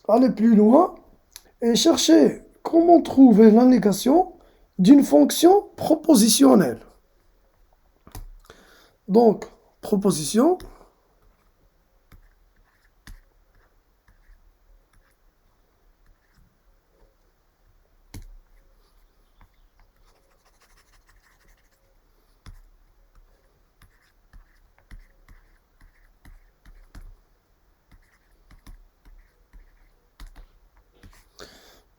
aller plus loin et chercher comment trouver la négation d'une fonction propositionnelle. Donc, proposition,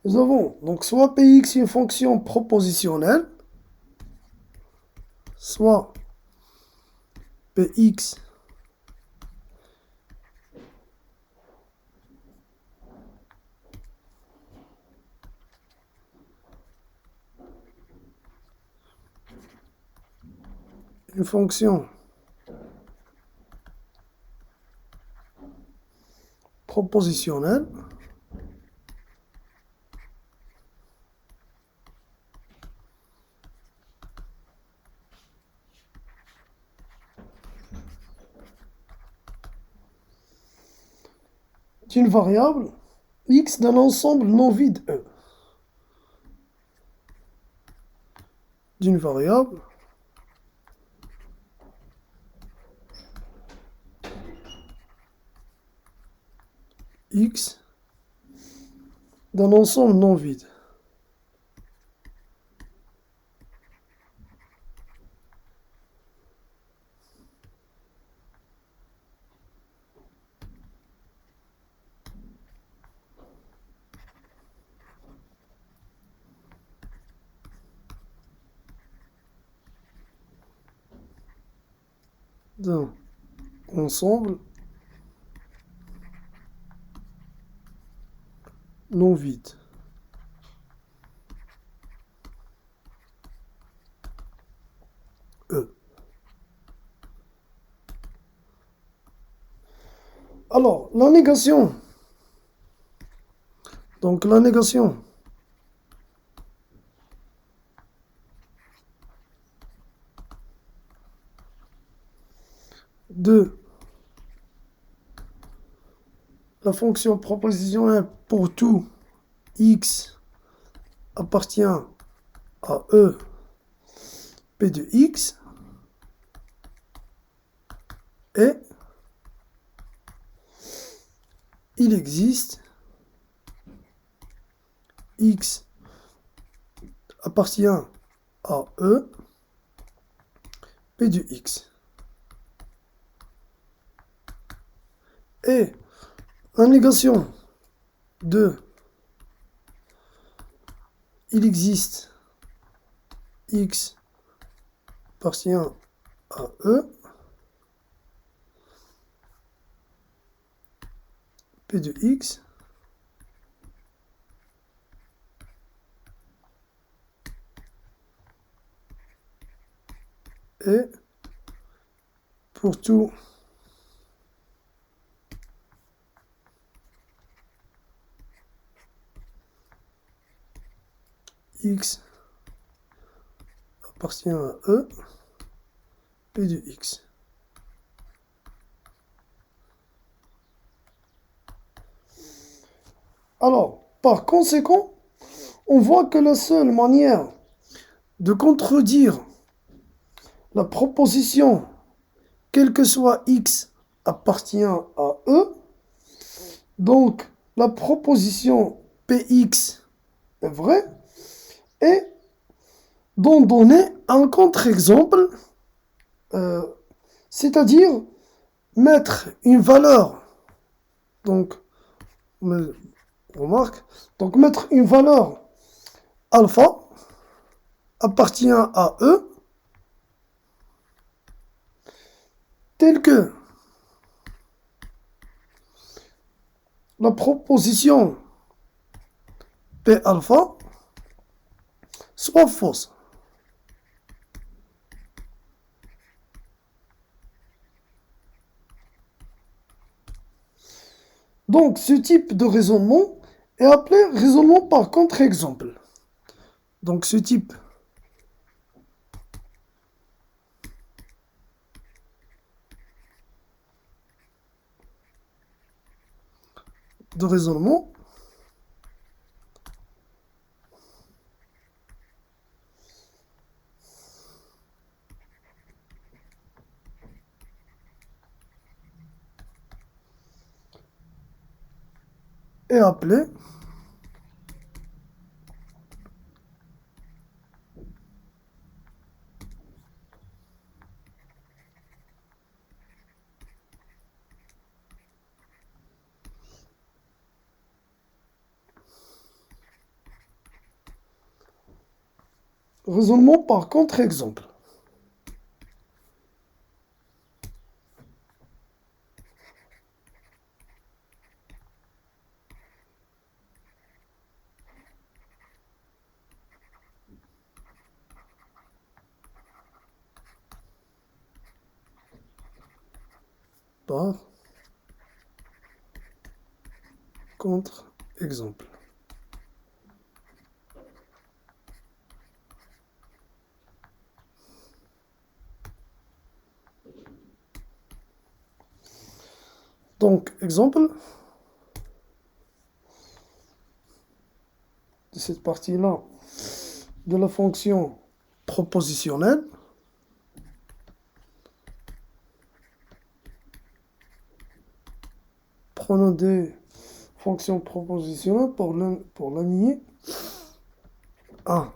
nous avons donc soit Px une fonction propositionnelle, soit Px une fonction propositionnelle, d'une variable x d'un ensemble non vide E. D'une variable x d'un ensemble non vide. D'un ensemble non vide. E. Alors, la négation. Donc, la négation de la fonction propositionnelle pour tout x appartient à E P de x et il existe x appartient à E P de x. Et la négation de il existe x appartient à E P de x et pour tout x appartient à E P de x. Alors, par conséquent, on voit que la seule manière de contredire la proposition, quel que soit x appartient à E, donc la proposition Px est vraie, et d'en donner un contre-exemple, c'est-à-dire mettre une valeur, donc, remarque, donc mettre une valeur alpha appartient à E, telle que la proposition P alpha soit fausse. Donc, ce type de raisonnement est appelé raisonnement par contre-exemple. Donc, ce type de raisonnement est appelé raisonnement par contre-exemple. Par contre-exemple. Donc, exemple de cette partie-là de la fonction propositionnelle. Prenons des fonctions propositionnelles pour l'aligner. Ah,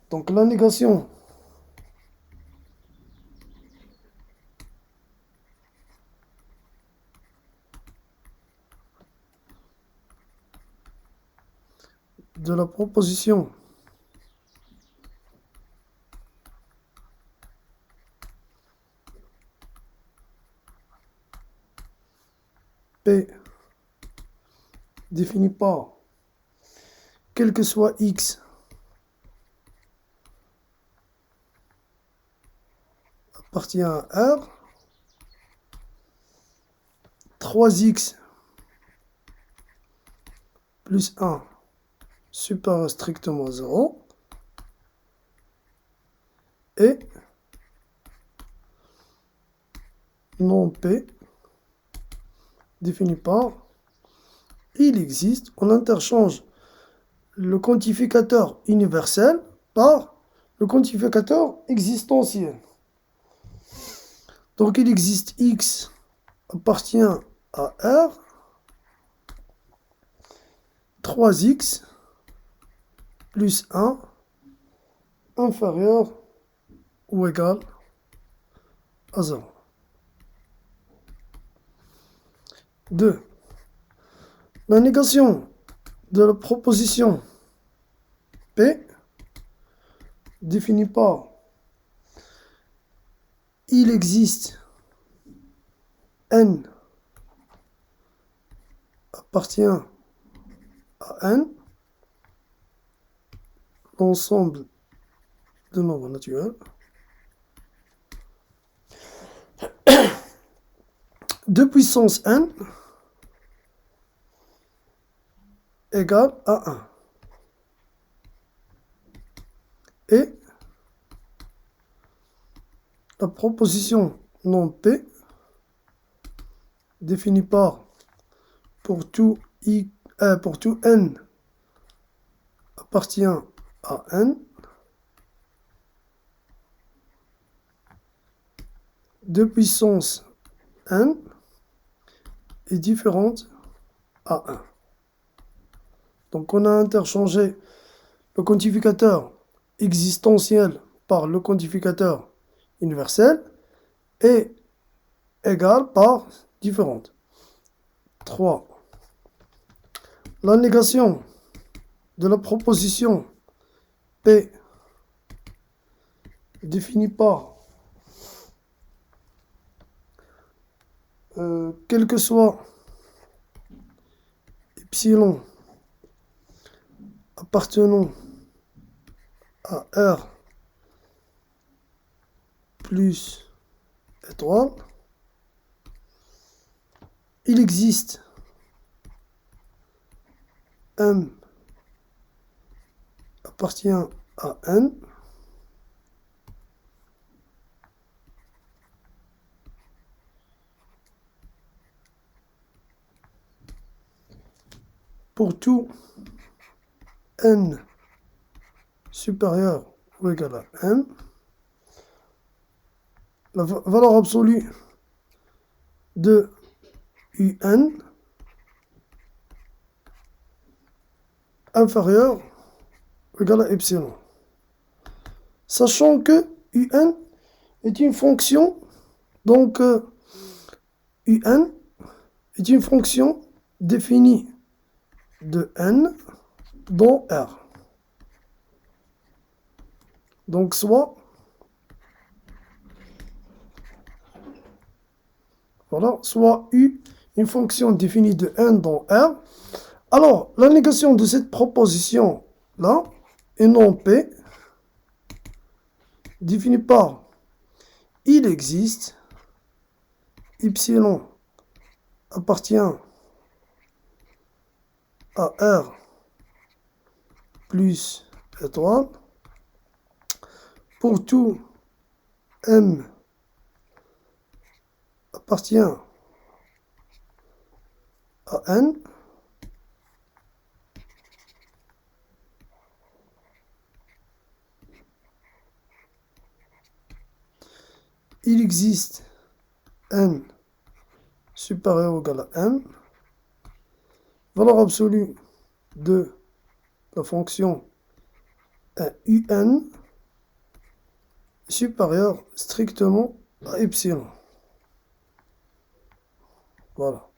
donc la négation de la proposition P définie par quel que soit x appartient à R, 3x plus 1 supérieur strictement à 0 et non P défini par il existe, on interchange le quantificateur universel par le quantificateur existentiel. Donc il existe x appartient à R, 3x plus 1 inférieur ou égal à 0. 2. La négation de la proposition P définie par il existe n appartient à n, l'ensemble de nombres naturels, de puissance n égale à 1. Et la proposition non P définie par pour tout n appartient à n, de puissance n est différente à 1. Donc on a interchangé le quantificateur existentiel par le quantificateur universel et égal par différente. 3. La négation de la proposition P définie par quel que soit epsilon appartenant à R plus étoile, il existe M appartient à N pour tout N supérieur ou égal à M. La valeur absolue de UN inférieur ou égal à epsilon. Sachant que un est une fonction, donc un est une fonction définie de n dans R. Donc soit, voilà, soit U, une fonction définie de n dans R. Alors, la négation de cette proposition-là, et non P, définie par il existe, epsilon appartient à R plus étoile, pour tout M appartient à N, il existe N supérieur ou égal à M, valeur absolue de la fonction UN supérieure strictement à epsilon. Voilà.